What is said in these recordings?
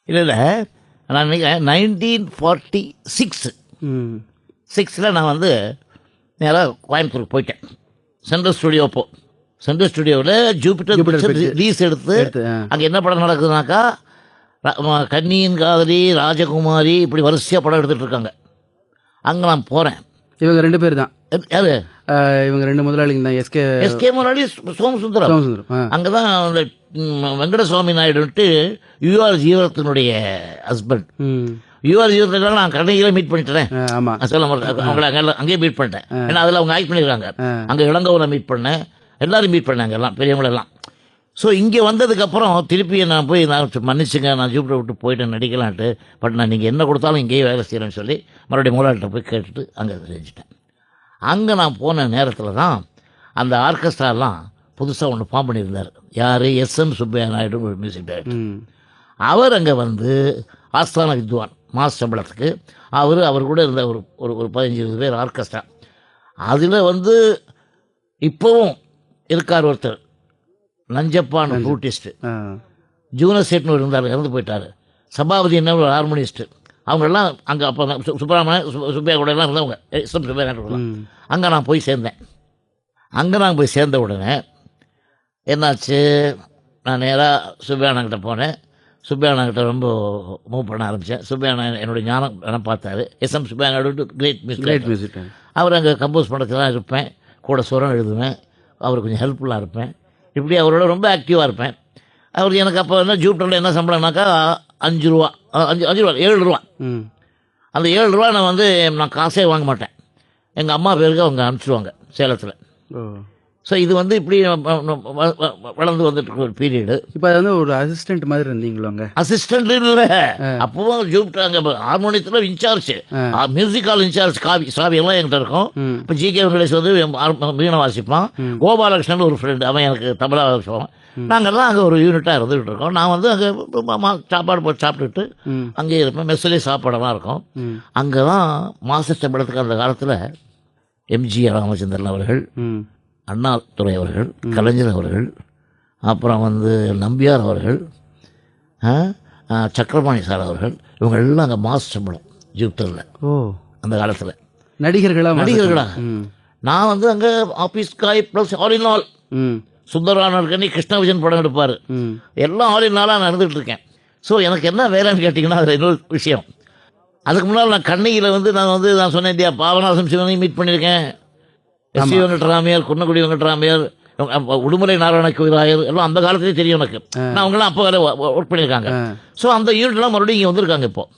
இல்லை இல்லை, நான் நினைக்கிறேன் 1946 6ல் நான் வந்து நேராக கோயம்புத்தூருக்கு போயிட்டேன். சென்ட்ரல் ஸ்டுடியோ சென்ட்ரல் ஸ்டுடியோவில் ஜூபிட்டர் லீஸ் எடுத்து அங்கே என்ன படம் நடக்குதுனாக்கா, கன்னியின் காதலி, ராஜகுமாரி, இப்படி வரிசையாக படம் எடுத்துகிட்டு இருக்காங்க. அங்கே நான் போகிறேன். இவங்க 2 பேர் தான். யாரு? இவங்க 2 முதலாளிங்க தான். எஸ்கே முதலாளி, சோமசுந்தரம். அங்கே தான் அந்த வெங்கடசுவாமி நாயுடுன்ட்டு யூஆர் ஜீவரத்தினுடைய ஹஸ்பண்ட். யூஆர் ஜீவரத்தில் நான் கடையில் மீட் பண்ணிட்டேன். அவங்கள அங்கேயே மீட் பண்ணிட்டேன். ஏன்னா அதில் அவங்க ஆக்ட் பண்ணியிருக்காங்க. அங்கே இளங்கோவனை மீட் பண்ணேன், எல்லாரும் மீட் பண்ணாங்க, எல்லாம் பெரியவங்களெல்லாம். ஸோ இங்கே வந்ததுக்கப்புறம் திருப்பி நான் போய் மன்னிச்சுங்க, நான் ஜூப்பிட்டர் விட்டு போயிட்டேன் நடிக்கலான்ட்டு. பட் நான் நீங்கள் என்ன கொடுத்தாலும் இங்கேயே வேலை செய்கிறேன்னு சொல்லி மறுபடியும் முதலாளிகிட்ட போய் கேட்டுட்டு அங்கே செஞ்சுட்டேன். அங்கே நான் போன நேரத்தில் தான் அந்த ஆர்கெஸ்ட்ராலாம் புதுசாக ஒன்று ஃபார்ம் பண்ணியிருந்தார். யார்? எஸ்எம் சுப்பையா நாயுடு, ஒரு மியூசிக் டைரக்டர். அவர் அங்கே வந்து ஆஸ்தான வித்வான், மாஸ் சம்பளத்துக்கு அவர் கூட இருந்த ஒரு 15-20 பேர் ஆர்கெஸ்ட்ரா. அதில் வந்து இப்போவும் இருக்கார் ஒருத்தர், நஞ்சப்பான் ஃப்ளூட்டிஸ்ட்டு. ஜூனஸ் சேட்னு இருந்தார், இறந்து போயிட்டார். சபாபதி என்ன ஒரு ஹார்மோனிஸ்ட்டு. அவங்களெல்லாம் அங்கே அப்போ சுப்பையா கூட எல்லாம் இருந்தவங்க, சுப்பையா நாயுடு. அங்கே நான் போய் சேர்ந்தேன். அங்கே நான் போய் சேர்ந்த உடனே என்னாச்சு, நான் நேராக சுப்பையானங்கிட்ட போனேன். சுப்பையானங்கிட்ட ரொம்ப மூவ் பண்ண ஆரம்பித்தேன். சுப்பையானா என்னுடைய ஞானம் பார்த்தாரு. S M Subbaiah Naidu great music. அவர் அங்கே கம்போஸ் பண்ணுறதுலாம் இருப்பேன், கூட சுரம் எழுதுவேன், அவருக்கு கொஞ்சம் ஹெல்ப்ஃபுல்லாக இருப்பேன். இப்படி அவரோட ரொம்ப ஆக்டிவாக இருப்பேன். அவருக்கு எனக்கு அப்போ என்ன ஜூப்டரில் என்ன சம்பளம்னாக்கா 5 ரூபா 7 ரூபா. அந்த 7 ரூபா நான் காசே வாங்க மாட்டேன். எங்கள் அம்மா பேருக்கு அவங்க அனுப்பிச்சிடுவாங்க சேலத்தில். ஸோ இது வந்து இப்படி வளர்ந்து வந்துட்டு ஒரு பீரியடு. இப்போ அது வந்து ஒரு அசிஸ்டன்ட் மாதிரி இருந்தீங்களோ? அங்கே அசிஸ்டன்ட் இல்லை, அப்போவும் ஜூப்டர் அங்கே ஹார்மோனியத்தில் இன்சார்ஜ், மியூசிக்கால் இன்சார்ஜ் சாவியெல்லாம் என்கிட்ட இருக்கும். இப்போ ஜி.கே. வெங்கடேஷ் வந்து வீணை வாசிப்பான். கோபாலகிருஷ்ணன் ஒரு ஃப்ரெண்டு, அவன் எனக்கு தமிழா வாசிப்பான். நாங்கள்லாம் அங்கே ஒரு யூனிட்டாக இருந்துகிட்டு இருக்கோம். நான் வந்து அங்கே சாப்பாடு போட்டு சாப்பிட்டுட்டு அங்கேயே இருப்பேன். மெஸ்ஸிலே சாப்பாடெல்லாம் இருக்கும். அங்கே தான் மாஸ்டர் சம்பளத்துக்கு அந்த காலத்தில் எம்ஜிஆர் ராமச்சந்திரன் அவர்கள், அண்ணாதுரை அவர்கள், கலைஞர் அவர்கள், அப்புறம் வந்து நம்பியார் அவர்கள், சக்கரபாணி சார் அவர்கள், இவங்க எல்லாம் அங்கே மாஸ் சம்பளம் ஜூப்டரில். அந்த காலத்தில் நடிகர்களா. நான் வந்து அங்கே office guy plus all in all. சுந்தரானர்கனி கிருஷ்ண விஜயன் படம் எடுப்பார், எல்லாம் ஆல் இன் ஆலாக நான் இருந்துகிட்டு இருக்கேன். ஸோ எனக்கு என்ன வேலைன்னு கேட்டிங்கன்னா அதில் இன்னொரு விஷயம். அதுக்கு முன்னால் நான் கண்ணகியில் வந்து நான் சொன்னேன் இல்லையா, பாபநாசம் சிவனையும் மீட் பண்ணியிருக்கேன். எஸ்.சி. வெங்கட்ராமையார், குன்னக்குடி வெங்கட்ராமையார், உடுமலை நாராயண கோயிலாயர் எல்லாம் அந்த காலத்திலே தெரியும் எனக்கு. நான் அவங்களாம் அப்போ வேலை ஒர்க் பண்ணியிருக்காங்க. ஸோ அந்த யூனிட்லாம் மறுபடியும் இங்கே வந்திருக்காங்க. இப்போது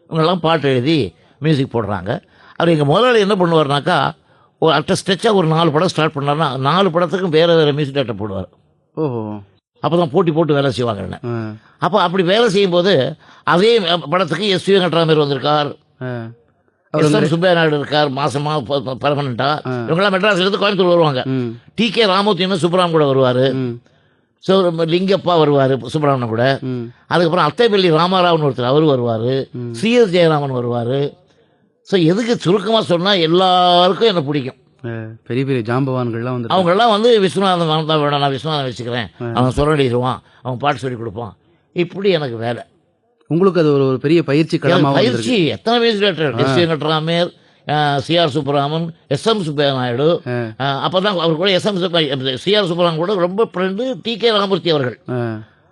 இவங்கெல்லாம் பாட்டு எழுதி மியூசிக் போடுறாங்க. அவர் எங்கள் முதலாளி என்ன பண்ணுவார்னாக்கா, ஒரு அட்ட ஸ்ட்ரெச்சாக ஒரு 4 படம் ஸ்டார்ட் பண்ணார்னா 4 படத்துக்கும் வேறு மியூசிக் டேரக்டர் போடுவார். அப்போ தான் போட்டி போட்டு வேலை செய்வாங்க. அப்போ அப்படி வேலை செய்யும்போது அதே படத்துக்கு எஸ்.சி. வெங்கட்ராமையார் வந்திருக்கார், சுப்பையா நாயுடு இருக்கார், மாசமா பர்மனண்டா. இவங்கெல்லாம் மெட்ராஸ்ல இருந்து கோயம்புத்தூர் வருவாங்க. டி.கே. ராமூர்த்தின்னு சுப்பராமன் கூட வருவார். ஸோ லிங்கப்பா வருவார் சுப்பராமன் கூட. அதுக்கப்புறம் அத்தைப்பள்ளி ராமாராவன் ஒருத்தர் அவர் வருவார். சி.எஸ். ஜெயராமன் வருவார். ஸோ எதுக்கு சுருக்கமாக சொன்னால் எல்லாருக்கும் எனக்கு பிடிக்கும். பெரிய பெரிய ஜாம்பவான்கள்லாம் வந்து அவங்கெல்லாம் வந்து விஸ்வநாதன் தான் வேணும், நான் விஸ்வநாதன் வச்சுக்கிறேன், அவன் சொல்லிடுவான், அவன் பாட்டு சொல்லி கொடுப்பான். இப்படி எனக்கு வேலை. உங்களுக்கு அது ஒரு பெரிய பயிற்சி பயிற்சி. எத்தனை music director, S C. Venkataramaiyar, C R. Subbaraman, S M. Subbaiah Naidu. அப்போ தான் அவர் கூட எஸ்.எம். சி.ஆர். சுப்பராமன் கூட ரொம்ப ஃப்ரெண்டு டி.கே. ராமூர்த்தி அவர்கள்,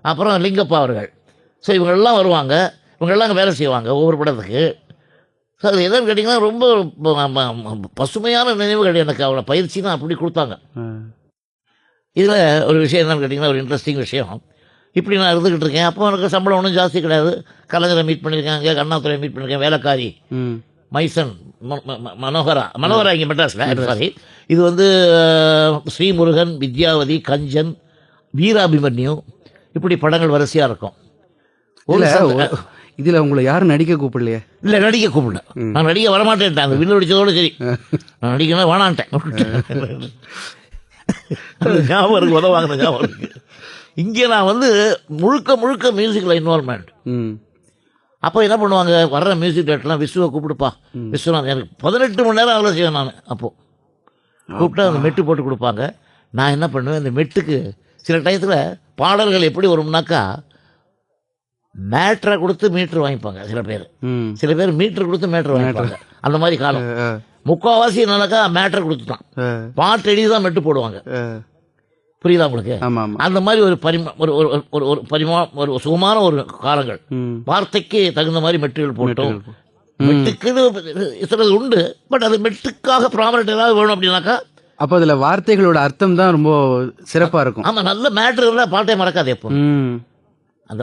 அப்புறம் லிங்கப்பா அவர்கள். ஸோ இவங்கெல்லாம் வருவாங்க, இவங்கெல்லாம் வேலை செய்வாங்க ஒவ்வொரு படத்துக்கு. ஸோ அது எதுன்னு கேட்டிங்கன்னா ரொம்ப பசுமையான நினைவுகள் எனக்கு. அவளை பயிற்சி தான் அப்படி கொடுத்தாங்க. இதில் ஒரு விஷயம் என்னன்னு கேட்டிங்கன்னா, ஒரு இன்ட்ரெஸ்டிங் விஷயம். இப்படி நான் இருந்துக்கிட்டு இருக்கேன். அப்போ எனக்கு சம்பளம் ஒன்றும் ஜாஸ்தி கிடையாது. கலைஞரை மீட் பண்ணியிருக்கேன், அண்ணாதுரையை மீட் பண்ணியிருக்கேன், வேலைக்காரி மைசன், மனோகரா இங்கே மெட்ராஸில். சாரி, இது வந்து ஸ்ரீமுருகன், வித்யாவதி, கஞ்சன், வீராபிமன்யு, இப்படி படங்கள் வரிசையாக இருக்கும். இதில் உங்களை யாரும் நடிக்க கூப்பிடலையே? இல்லை, நடிக்க கூப்பிடல. நான் நடிக்க வரமாட்டேன்ட்டேன். அந்த வில்லு அடித்ததோடு சரி, நான் நடிக்கணும் வேணான்ட்டேன். ஞாபகம் இருக்கு, உதவாங்க ஞாபகம் இருக்கு. இங்கே நான் வந்து முழுக்க மியூசிக்கில் இன்வால்வ்மெண்ட். அப்போ என்ன பண்ணுவாங்க, வர்ற மியூசிக் டேரக்டர்லாம் விஸ்வவை கூப்பிடுப்பா, விஸ்வநாதன் எனக்கு 18 மணி நேரம் அவ்வளோ செய்வேன் நான். அப்போது கூப்பிட்டா அந்த மெட்டு போட்டு கொடுப்பாங்க. நான் என்ன பண்ணுவேன், இந்த மெட்டுக்கு சில டயத்தில் பாடல்கள் எப்படி வரும்னாக்கா, மேட்ரை கொடுத்து மீட்டர் வாங்கிப்பாங்க சில பேர், சில பேர் மீட்டர் கொடுத்து மேட்ரு வாங்கிப்பாங்க. அந்த மாதிரி காலம். முக்கால்வாசி என்னக்கா மேட்ரை கொடுத்துட்டான், பாட்டு எழுதி தான் மெட்டு போடுவாங்க. புரியுதா உங்களுக்கு? அந்த மாதிரி ஒரு ஒரு சுகமான ஒரு காலங்கள். வார்த்தைக்கு தகுந்த மாதிரி மெட்டுகள் போட்டோம். மெட்டுக்குன்னு சிலது உண்டு, பட் அது மெட்டுக்காக ப்ராமரட் ஏதாவது வேணும் அப்படின்னாக்கா அப்போ அதுல வார்த்தைகளோட அர்த்தம் தான் ரொம்ப சிறப்பா இருக்கும். ஆமா, நல்ல மேட்ரு இருந்தால் பாட்டே மறக்காது. எப்போ அந்த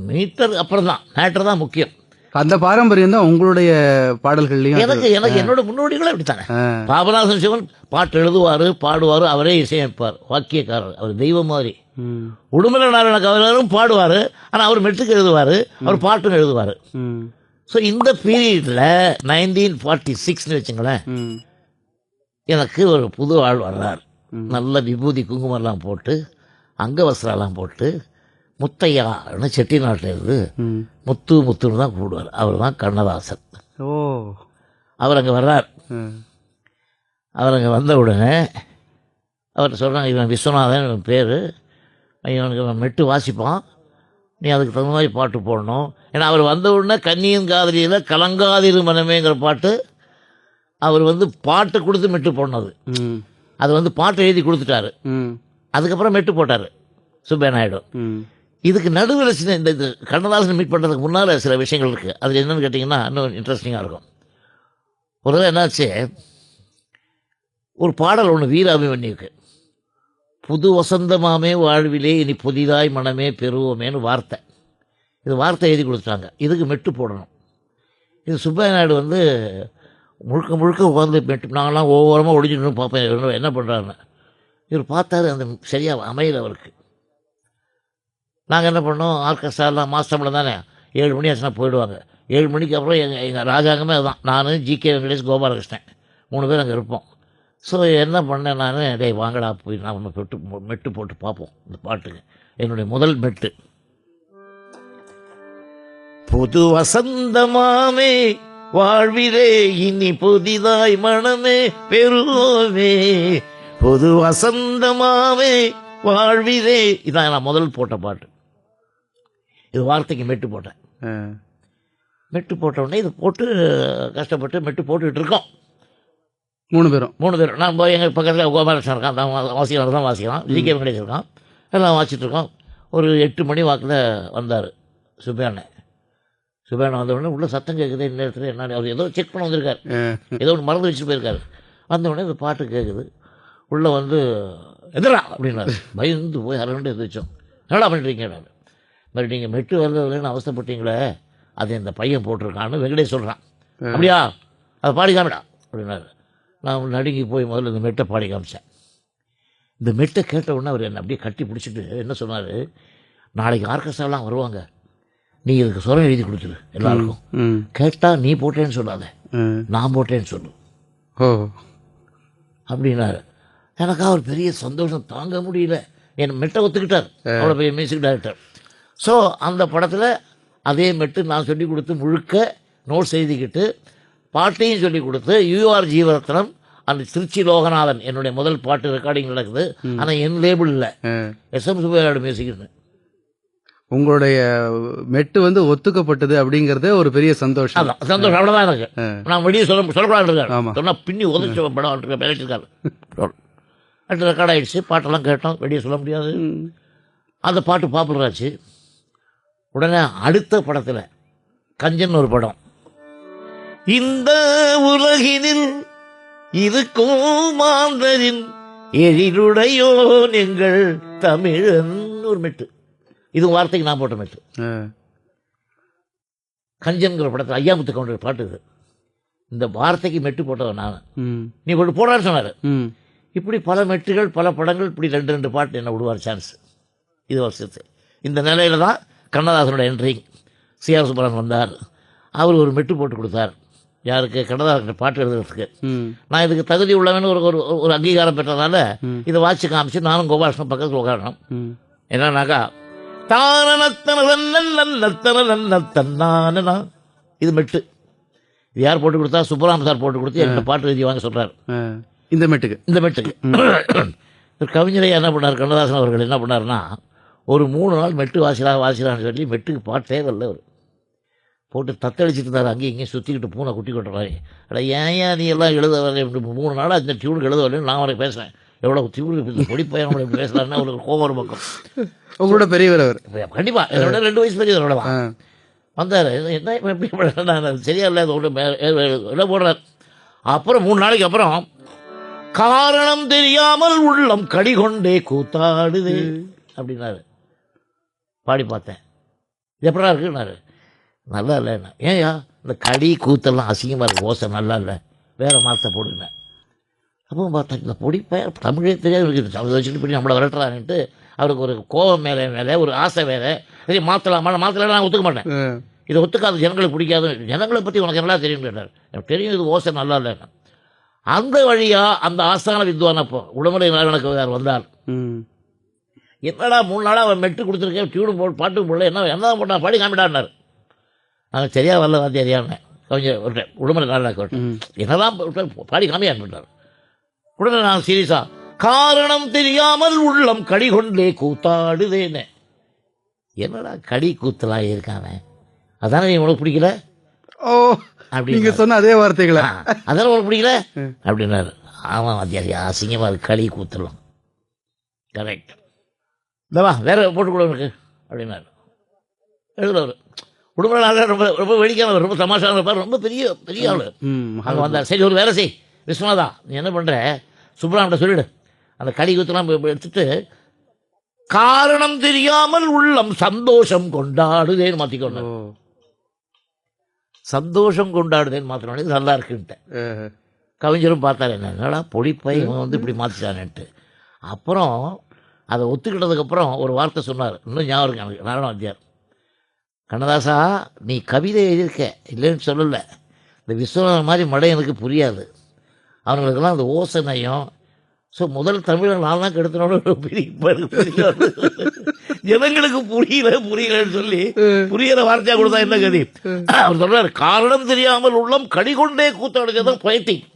மீட்டர் அப்புறம் தான் மேட்ரு தான் முக்கியம். அந்த பாரம்பரியம் தான் உங்களுடைய பாடல்கள்லயும். எனக்கு என்னோட முன்னோடிகளும் அப்படித்தானே. பாபநாசன் சிவன் பாட்டு எழுதுவாரு, பாடுவாரு, அவரே இசையமைப்பார், வாக்கியக்காரர், அவர் தெய்வம் மாதிரி. உடுமலை நாராயண கவிஞரும் பாடுவார், ஆனால் அவர் மெட்டுக்கு எழுதுவார், அவர் பாட்டும் எழுதுவார். ஸோ இந்த பீரியடில் 1946 வச்சுங்களேன், எனக்கு ஒரு புது ஆள் வர்றார். நல்ல விபூதி குங்குமம்லாம் போட்டு, அங்கவஸ்திரம்லாம் போட்டு, முத்தையான்னு செட்டிநாட்டில் இருந்து முத்துன்னு தான் கூப்பிடுவார். அவர் தான் கண்ணதாசன். அவர் அங்கே வர்றார். அவர் அங்கே வந்த உடனே அவர் சொல்கிறாங்க, இவன் விஸ்வநாதன் இவன் பேர், இவனுக்கு மெட்டு வாசிப்பான், நீ அதுக்கு தகுந்த மாதிரி பாட்டு போடணும். ஏன்னா அவர் வந்த உடனே கன்னியின் காதலியில் கலங்காதிரு மனமேங்கிற பாட்டு அவர் பாட்டு கொடுத்து மெட்டு போடணும். அது பாட்டு எழுதி கொடுத்துட்டாரு. அதுக்கப்புறம் மெட்டு போட்டார் சுப்பையா நாயுடு. இதுக்கு நடுவில் சில இந்த கண்ணதாசன் மீட் பண்ணுறதுக்கு முன்னால் சில விஷயங்கள் இருக்குது. அது என்னென்னு கேட்டிங்கன்னா இன்னும் இன்ட்ரெஸ்டிங்காக இருக்கும். ஒரு தடவை என்னாச்சு, ஒரு பாடல் ஒன்று வீராபிமன்யுக்கு, புது வசந்தமாமே வாழ்விலே இனி புதிதாய் மனமே பெறுவோமேனு வார்த்தை. இது வார்த்தை எழுதி கொடுத்துட்டாங்க, இதுக்கு மெட்டு போடணும். இது சுப்பையா நாயுடு முழுக்க முழுக்க உட்காந்து மெட்டு, நாங்களாம் ஒவ்வொருமா ஒடிச்சுட்டு பார்ப்பேன் என்ன பண்ணுறாருன்னு. இவர் பார்த்தாரு, அந்த சரியாக அமையல அவருக்கு. நாங்கள் என்ன பண்ணோம், ஆர்கெஸ்ட்ராலாம் மாஸ்டமில் தானே 7 மணி ஆச்சுன்னா போயிடுவாங்க. 7 மணிக்கு அப்புறம் எங்கள் ராஜாங்கமே அதுதான். நான் ஜிகே வெங்கடேஷ், கோபாலகிருஷ்ணன் 3 பேர் அங்கே இருப்போம். ஸோ என்ன பண்ணேன் நான், டேய் வாங்கடா போய் நான் மெட்டு போட்டு பார்ப்போம் இந்த பாட்டுக்கு. என்னுடைய முதல் மெட்டு, புது வசந்தமாமே வாழ்விலே இனி புதிதாய் மனமே பெறுவோமே, புது வசந்தமாவே வாழ்விலே. இதான் நான் முதல் போட்ட பாட்டு. இது வார்த்தைக்கு மெட்டு போட்டேன். மெட்டு போட்ட உடனே இது போட்டு கஷ்டப்பட்டு மெட்டு போட்டுக்கிட்டு இருக்கோம். 3 பேரும். நான் போய் எங்கள் பக்கத்தில் கோபாலகிருஷ்ணன் இருக்கான், தான் வாசிக்கலாம் தான் வாசிக்கலாம், ஜிகே வெங்கடேஷ் இருக்கான், எல்லாம் வாசிச்சுட்டு இருக்கோம். ஒரு 8 மணி வாக்கில் வந்தார் சுப்பையா. சுப்பையா வந்த உடனே உள்ள சத்தம் கேட்குது, இந்த இடத்துல என்ன, அவர் ஏதோ செக் பண்ண வந்திருக்காரு, ஏதோ ஒன்று மறந்து வச்சுட்டு போயிருக்காரு. வந்த உடனே இந்த பாட்டு கேட்குது. உள்ளே எதிரா அப்படின்னாரு. பயந்து போய் அரண்டு எதிர்த்தோம். என்னடா பண்ணிட்டீங்க? நான் மாதிரி நீங்கள் மெட்டு வரதுன்னு அவசரப்பட்டீங்களே, அது இந்த பையன் போட்டிருக்கான்னு வெங்கடேஷ் சொல்கிறான். அப்படியா, அதை பாடி காமிடா அப்படின்னாரு. நான் நடுங்கி போய் முதல்ல இந்த மெட்டை பாடி காமிச்சேன். இந்த மெட்டை கேட்ட உடனே அவர் என்னை அப்படியே கட்டி பிடிச்சிட்டு என்ன சொன்னார், நாளைக்கு ஆர்கெஸ்ட்ராலாம் வருவாங்க, நீ இதுக்கு சுரம் எழுதி கொடுத்துரு எல்லாருக்கும், கேட்டால் நீ போட்டேன்னு சொல்லாத, நான் போட்டேன்னு சொல்லு அப்படின்னாரு. எனக்கா ஒரு பெரிய சந்தோஷம் தாங்க முடியல. என் மெட்டை ஒத்துக்கிட்டார், அவ்வளோ பெரிய மியூசிக் டைரக்டர். ஸோ அந்த படத்தில் அதே மெட்டு நான் சொல்லி கொடுத்து முழுக்க நோட்ஸ் எழுதிக்கிட்டு பாட்டையும் சொல்லி கொடுத்து யூஆர் ஜீவரத்னம் அந்த திருச்சி லோகநாதன் என்னுடைய முதல் பாட்டு ரெக்கார்டிங் நடக்குது. ஆனால் என் லேபிள் இல்லை, எஸ்எம் சுப்பையா மியூசிக்னு. உங்களுடைய மெட்டு ஒத்துக்கப்பட்டது அப்படிங்கிறதே ஒரு பெரிய சந்தோஷம். சந்தோஷம் அவ்வளோதான் எனக்கு. நான் வெளியே சொல்லக்கூடாது சொன்னால் பின்னி உதச்சி படம் விளையாட்டிருக்காரு. ரெக்கார்ட் ஆகிடுச்சு, பாட்டெல்லாம் கேட்டோம், வெளியே சொல்ல முடியாது. அந்த பாட்டு பாப்புலர் ஆச்சு. உடனே அடுத்த படத்தில் கஞ்சன் ஒரு படம், இந்த உலகினில் இருக்கும் மாந்தரின் எழிலுடையோன் எங்கள் தமிழன் ஒரு மெட்டு. இது வார்த்தைக்கு நான் போட்ட மெட்டு. கஞ்சன்கிற படத்தில் ஐயாமுத்து கவுண்டர் பாட்டு இது. இந்த வார்த்தைக்கு மெட்டு போட்டவன் நான். நீ போட்டு போடான்னு சொன்னார். இப்படி பல மெட்டுகள், பல படங்கள், இப்படி 2 பாட்டு என்ன விடுவார் சான்ஸ். இது வருஷத்து இந்த நிலையில தான் கண்ணதாசனோட என்ட்ரிங். சிஆர் சுப்பராமன் வந்தார், அவர் ஒரு மெட்டு போட்டு கொடுத்தார். யாருக்கு? கண்ணதாசன் பாட்டு எழுதுறதுக்கு. நான் இதுக்கு தகுதி உள்ளவன்னு ஒரு அங்கீகாரம் பெற்றதால இதை வாட்சி காமிச்சு நானும் கோபாலகிருஷ்ணன் பக்கத்தில் உட்காரணும். என்னன்னாக்கா தானத்தன இது மெட்டு. இது யார் போட்டு கொடுத்தா? சுப்பராமன் சார் போட்டு கொடுத்து என்னோட பாட்டு எழுதி வாங்க சொல்கிறார். இந்த மெட்டுக்கு கவிஞரை என்ன பண்ணார் கண்ணதாசன் அவர்கள் என்ன பண்ணார்னா, ஒரு 3 நாள் மெட்டு வாசிலான்னு சொல்லி மெட்டுக்கு பாட்டே வரல அவர் போட்டு தத்தளிச்சுட்டு இருந்தார். அங்கேயும் இங்கேயும் சுற்றிக்கிட்டு பூனை குட்டி கொட்டுற மாதிரி. அட ஏன் நீ எல்லாம் எழுத வரல, 3 நாளாக இந்த டியூனுக்கு எழுத வரலன்னு நான் அவரை பேசுகிறேன். எவ்வளோ டியூனுக்கு பொடி பையன் நம்மளை இப்படி பேசலான்னா ஒரு கோவம் ஒரு பக்கம். உங்களோட பெரியவர் அவர் கண்டிப்பாக என்னோட 2 வயசு பெரியவர் அவ்வளோவா வந்தார். என்ன எப்படி நான் சரியா இல்லை அது ஒன்று இடம் போடுறார். அப்புறம் 3 நாளைக்கு அப்புறம் காரணம் தெரியாமல் உள்ளம் கடிகொண்டே கூத்தாடுது அப்படின்னாரு. பாடி பார்த்தேன். இது எப்படா இருக்குன்னாரு. நல்லா இல்லைண்ணா. ஏன்யா இந்த கடி கூத்தெல்லாம் அசிங்கமாக இருக்குது, ஓசை நல்லா இல்லை, வேறு மாற்ற போடுங்க. அப்போ பார்த்தா இந்த பொடி பையன் தமிழே தெரியாது இருக்குது, அதை வச்சுட்டு போய் நம்மளை விரட்டுறான்ட்டு அவருக்கு ஒரு கோபம் மேலே ஒரு ஆசை வேறு. சரி மாற்றலாம் நான் ஒத்துக்க மாட்டேன், இதை ஒத்துக்காது, ஜனங்களுக்கு பிடிக்காது. ஜனங்களை பற்றி உனக்கு நல்லா தெரியும் கேட்டார். எனக்கு தெரியும் இது ஓசை நல்லா இல்லைண்ணா. அந்த வழியாக அந்த ஆஸ்தான வித்வான் அப்போ உடம்புலை நாராயணகவியார் வந்தார். என்னடா 3 நாளாக அவன் மெட்டு கொடுத்துருக்கேன், டியூனு போட்டு பாட்டு போடல, என்ன போட்டான், பாடி காமிடான்னார். நாங்கள் சரியாக வரல வாத்தியாரியான்னு கொஞ்சம் விட்டேன். உடம்புல நல்லா கேட்டேன், என்னதான் பாடி காமியான்ட்டார். உடனே நான் சீரியஸாக காரணம் தெரியாமல் உள்ளம் கடி கொண்டே கூத்தாடுதேன்னு. என்னடா கடி கூத்தலாம் இருக்கானே, அதானே நீ உனக்கு பிடிக்கல அப்படி நீங்க சொன்ன அதே வார்த்தைகளா, அதானே உனக்கு பிடிக்கல அப்படின்னாரு. ஆமாம் வாத்தியாரி அசிங்கமாக அது களி கூத்தலாம், கரெக்ட், இல்லைவா வேற போட்டுக்கூட உனக்கு அப்படின்னாரு. எழுதுறவர் உடம்புல ரொம்ப ரொம்ப வேடிக்கையானவர், ரொம்ப தமாஷான இருப்பார், ரொம்ப பெரிய பெரிய ஆள். அங்கே வந்தார். சரி ஒரு வேலை செய் விஸ்வநாதா, நீ என்ன பண்ணுற, சுப்ராமன்ட்ட சொல்லிவிடு அந்த கடி கூத்தெல்லாம் எடுத்துட்டு காரணம் தெரியாமல் உள்ளம் சந்தோஷம் கொண்டாடுதேன்னு மாற்றிக்கொண்டு, சந்தோஷம் கொண்டாடுதேன்னு மாற்றினோடனே நல்லா இருக்குன்ட்டேன். கவிஞரும் பார்த்தாரு, என்னடா பொடிப்பை இவன் வந்து இப்படி மாற்றிட்டான்ட்டு. அப்புறம் அதை ஒத்துக்கிட்டதுக்கப்புறம் ஒரு வார்த்தை சொன்னார், இன்னும் ஞாபகம் இருக்கு எனக்கு. நாராயண வாத்தியார், கண்ணதாசா நீ கவிதை எழுதியிருக்க இல்லைன்னு சொல்லலை, இந்த விஸ்வநாதன் மாதிரி மடையனுக்கு புரியாது, அவங்களுக்கெல்லாம் அந்த ஓசனையும். ஸோ முதல் தமிழன் நான் தான் கெடுத்தனோட ஜனங்களுக்கு புரியலன்னு சொல்லி புரியிற வார்த்தையாக கொடுத்தா என்ன கதி. அவர் சொல்றாரு காரணம் தெரியாமல் உள்ளம் கடி கொண்டே கூத்தாடுதான் பொயட்டிக்.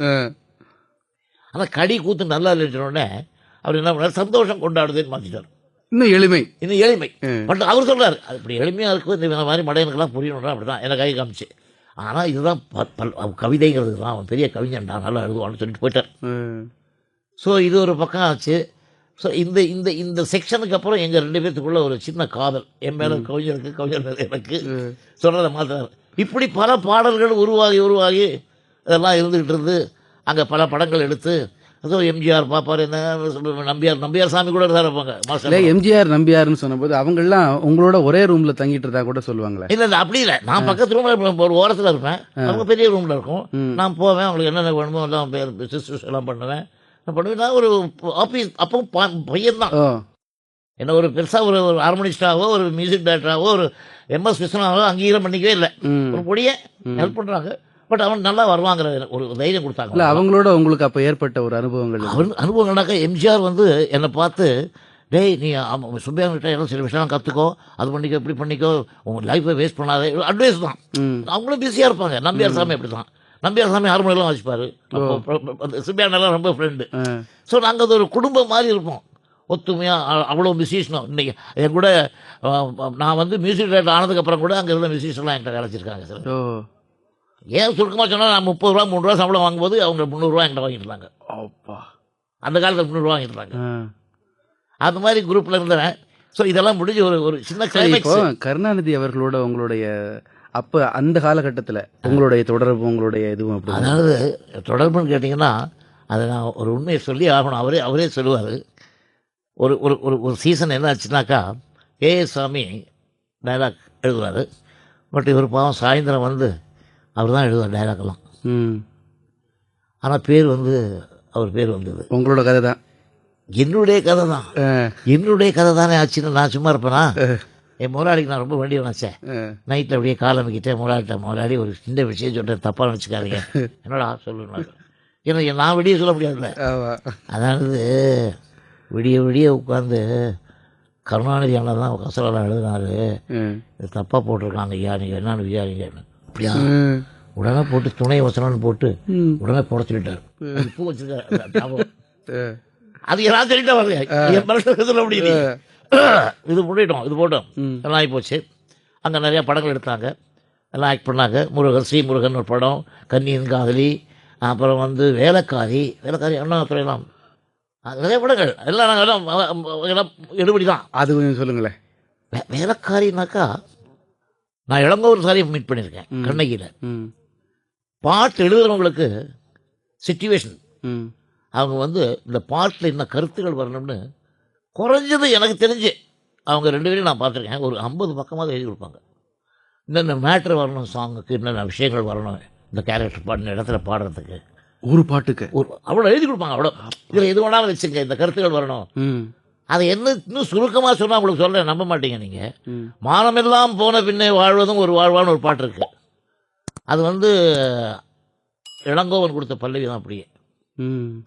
ஆனால் கடி கூத்து நல்லா இல்லைன்னு அவர் என்ன பண்ணார், சந்தோஷம் கொண்டாடுதுன்னு மாற்றிட்டார். இன்னும் எளிமை. பட் அவர் சொல்றாரு அது இப்படி எளிமையாக இருக்கும், இந்த மாதிரி மடையனுக்கெல்லாம் புரியணும்னா அப்படி தான் எனக்கு கை காமிச்சு. ஆனால் இதுதான் கவிதைங்கிறது தான், அவன் பெரிய கவிஞன்டா நல்லா எழுதுவான்னு சொல்லிட்டு போயிட்டார். ஸோ இது ஒரு பக்கம் ஆச்சு. ஸோ இந்த இந்த இந்த செக்ஷனுக்கு அப்புறம் எங்கள் 2 பேர்த்துக்குள்ள ஒரு சின்ன காதல், என் மேலே கவிஞர் மேலே எனக்கு சொல்கிறத மாற்றார். இப்படி பல பாடல்கள் உருவாகி இதெல்லாம் இருந்துக்கிட்டு இருந்து அங்கே பல படங்கள் எடுத்து, அதோ எம்ஜிஆர் பாப்பார், என்ன நம்பியார் சாமி கூட இருந்தார் இருப்பாங்க. எம்ஜிஆர் நம்பியார்னு சொன்னபோது அவங்கெல்லாம் உங்களோட ஒரே ரூம்ல தங்கிட்டு இருந்தா கூட சொல்லுவாங்களே. இல்லை அப்படி இல்லை, நான் பக்கத்து ரூம்ல ஒரு ஓரத்தில் இருப்பேன், அவங்க பெரிய ரூமில் இருக்கும். நான் போவேன், அவங்களுக்கு என்னென்ன வேணுமோ எல்லாம் சிஸ்டர்ஸ் எல்லாம் பண்ணுவேன். நான் ஒரு ஆஃபீஸ் அப்போ பையன் தான், என்ன ஒரு பெருசாக ஒரு ஹார்மோனிஸ்டாவோ ஒரு மியூசிக் டைரக்டராகவோ ஒரு MS விஸ்வநாதோ அங்கீகாரம் பண்ணிக்கவே இல்லை. ஒரு பொடியை ஹெல்ப் பண்ணுறாங்க, பட் அவன் நல்லா வருவாங்கிற ஒரு தைரியம் கொடுத்தாங்க. இல்லை அவங்களோட உங்களுக்கு அப்போ ஏற்பட்ட ஒரு அனுபவங்கள்னாக்கா எம்ஜிஆர் வந்து என்னை பார்த்து, டேய் நீ சுப்பியாங்கிட்ட எல்லாம் சில விஷயம் கற்றுக்கோ, அது பண்ணிக்கோ இப்படி பண்ணிக்கோ, உங்கள் லைஃப்பை வேஸ்ட் பண்ணாதே, அட்வைஸ் தான். அவங்களும் பிஸியாக இருப்பாங்க. நம்பியார் சாமி அப்படி தான், நம்பியார் சாமி ஹார்மோனியெல்லாம் வச்சுப்பார், சுப்பியானெல்லாம் ரொம்ப ஃப்ரெண்டு. ஸோ நாங்கள் அது ஒரு குடும்பம் மாதிரி இருப்போம், ஒத்துமையாக அவ்வளோ மியூசிஷனும். இன்றைக்கி என் கூட நான் வந்து மியூசிக் டைரக்டர் ஆனதுக்கப்புறம் கூட அங்கே இருந்த மியூசிஷன்லாம் என்கிட்ட கிடச்சிருக்காங்க சார். ஏன் சுருக்கமாக சொன்னால், நான் 30 ரூபா 3 ரூபா சம்பளம் வாங்கும்போது அவங்க 300 ரூபா என்கிட்ட வாங்கிட்டுருந்தாங்க. அந்த காலத்தில் 300 ரூபா வாங்கிட்டுருந்தாங்க. அது மாதிரி குரூப்பில் இருந்தேன். ஸோ இதெல்லாம் முடிஞ்சு ஒரு சின்ன கிளைமேக்ஸ். கருணாநிதி அவர்களோட உங்களுடைய அப்போ அந்த காலகட்டத்தில் உங்களுடைய தொடர்பு, உங்களுடைய இதுவும் அப்படி? அதாவது தொடர்புன்னு கேட்டிங்கன்னா, அதை நான் ஒரு உண்மையை சொல்லி ஆகணும். அவரே சொல்லுவார். ஒரு ஒரு ஒரு சீசன் என்ன ஆச்சுனாக்கா, ஏஎஸ் சாமி டைலாக் எழுதுவார். பட் இவர் பாவம் சாயந்தரம் வந்து அவர் தான் எழுதுவார் டைலாக்லாம். ஆனால் பேர் வந்து அவர் பேர் வந்தது உங்களோட கதை தான், என்னுடைய கதை தான். என்னுடைய கதை தானே ஆச்சுன்னு நான் சும்மா இருப்பேனா? என் முதலாளிக்கு நான் ரொம்ப வேண்டிய நினச்சேன். நைட்டில் அப்படியே காலமிக்கிட்டேன் முதலாளி ஒரு சின்ன விஷயம் சொல்கிறேன், தப்பாக நினச்சிக்காதீங்க. என்னடா சொல்லுங்க, ஏன்னா நான் வெளியே சொல்ல முடியாதுல்ல. அதாவது விடிய உட்காந்து கருணாநிதி அண்ணன் தான் கசரெல்லாம் எழுதினாரு, இது தப்பாக போட்டிருக்காங்க ஐயா, நீங்கள் என்னன்னு விசாரிங்க. அப்படியா? உடனே போட்டு துணை வசனம்னு போட்டு உடனே போட சொல்லிட்டார். பூ வச்சிருக்காரு. அது யாராவது சொல்லிட்டா வரல, என் மனசில் சொல்ல முடியல. இது பண்ணிட்டோம், இது போட்டோம், எல்லாம் ஆகி போச்சு. அங்கே நிறையா படங்கள் எடுத்தாங்க, எல்லாம் ஆக்ட் பண்ணாங்க. முருகன், ஸ்ரீமுருகன் ஒரு படம், கன்னியின் காதலி, அப்புறம் வந்து வேலைக்காரி அண்ணாதுரையெல்லாம் நிறைய படங்கள் எல்லாம் நாங்கள் எல்லாம் எடுபடி தான். அது கொஞ்சம் சொல்லுங்களேன். வேலைக்காரினாக்கா நான் இளங்கோவன் சாரியை மீட் பண்ணியிருக்கேன் கண்ணகியில். பாட்டு எழுதுறவங்களுக்கு சிச்சுவேஷன், அவங்க வந்து இந்த பாட்டில் என்ன கருத்துக்கள் வரணும்னு குறைஞ்சது எனக்கு தெரிஞ்சு அவங்க 2 பேரையும் நான் பார்த்துருக்கேன். ஒரு 50 பக்கமாக எழுதி கொடுப்பாங்க. இந்த மேட்ரு வரணும், சாங்குக்கு என்னென்ன விஷயங்கள் வரணும், இந்த கேரக்டர் பாடின இடத்துல பாடுறதுக்கு, ஒரு பாட்டுக்கு அவ்வளோ எழுதி கொடுப்பாங்க. அவ்வளோ இதில் எது வேணாலும் வச்சுங்க, இந்த கருத்துக்கள் வரணும். அதை என்ன இன்னும் சுருக்கமாக சொன்னால் உங்களுக்கு சொல்ல நம்ப மாட்டீங்க நீங்கள். மானமெல்லாம் போன பின்னே வாழ்வதும் ஒரு வாழ்வான்னு ஒரு பாட்டு இருக்குது. அது வந்து இளங்கோவன் கொடுத்த பல்லவி தான். அப்படியே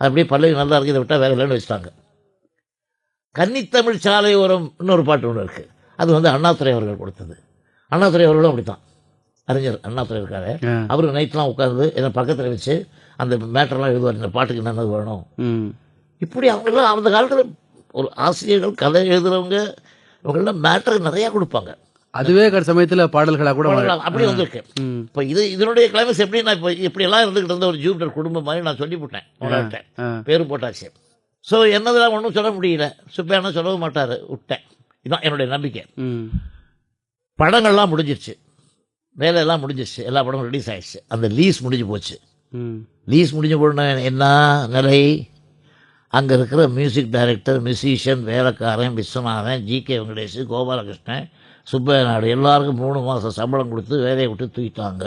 அப்படியே பல்லவி நல்லா இருக்குது, இதை விட்டால் வேறு இல்லைன்னு வச்சுட்டாங்க. கன்னித்தமிழ் சாலை ஓரம் இன்னொரு பாட்டு ஒன்று இருக்குது, அது வந்து அண்ணாதுரை அவர்கள் கொடுத்தது. அண்ணாதுரை அவர்களும் அப்படி தான், அறிஞர் அண்ணாதுரை இருக்காரு. அவருக்கு நைட்லாம் உட்காந்து என்னை பக்கத்தில் வச்சு அந்த மேட்டர்லாம் எழுதுவார், இந்த பாட்டுக்கு என்னென்னது வேணும். இப்படி அவங்களாம் அந்த காலத்தில் ஒரு ஆசிரியர்கள், கதை எழுதுகிறவங்க, இவங்கெல்லாம் மேட்டருக்கு நிறையா கொடுப்பாங்க. அதுவே சமயத்தில் பாடல்களாக கூட அப்படி வந்திருக்கு. இப்போ இதனுடைய கிளைமேக்ஸ் எப்படி, நான் இப்போ இப்படியெல்லாம் இருந்துக்கிட்டு இருந்த ஒரு ஜூபிட்டர் குடும்பம் மாதிரி நான் சொல்லி போட்டேன், பேரும் போட்டாச்சு. ஸோ என்னதெல்லாம் ஒன்றும் சொல்ல முடியல, சுப்பையான சொல்லவும் மாட்டார், விட்டேன். இதுதான் என்னுடைய நம்பிக்கை. படங்கள்லாம் முடிஞ்சிருச்சு, வேலையெல்லாம் முடிஞ்சிருச்சு, எல்லா படமும் ரிலீஸ் ஆகிடுச்சு. அந்த லீஸ் முடிஞ்சு போச்சு. லீஸ் முடிஞ்ச போன என்ன நிலை, அங்கே இருக்கிற மியூசிக் டைரக்டர், மியூசிஷியன், வேலைக்காரன், விஸ்வநாதன், ஜி.கே. வெங்கடேஷ், கோபாலகிருஷ்ணன், சுப்பையா நாயுடு எல்லாருக்கும் 3 மாதம் சம்பளம் கொடுத்து வேலையை விட்டு தூக்கிட்டாங்க.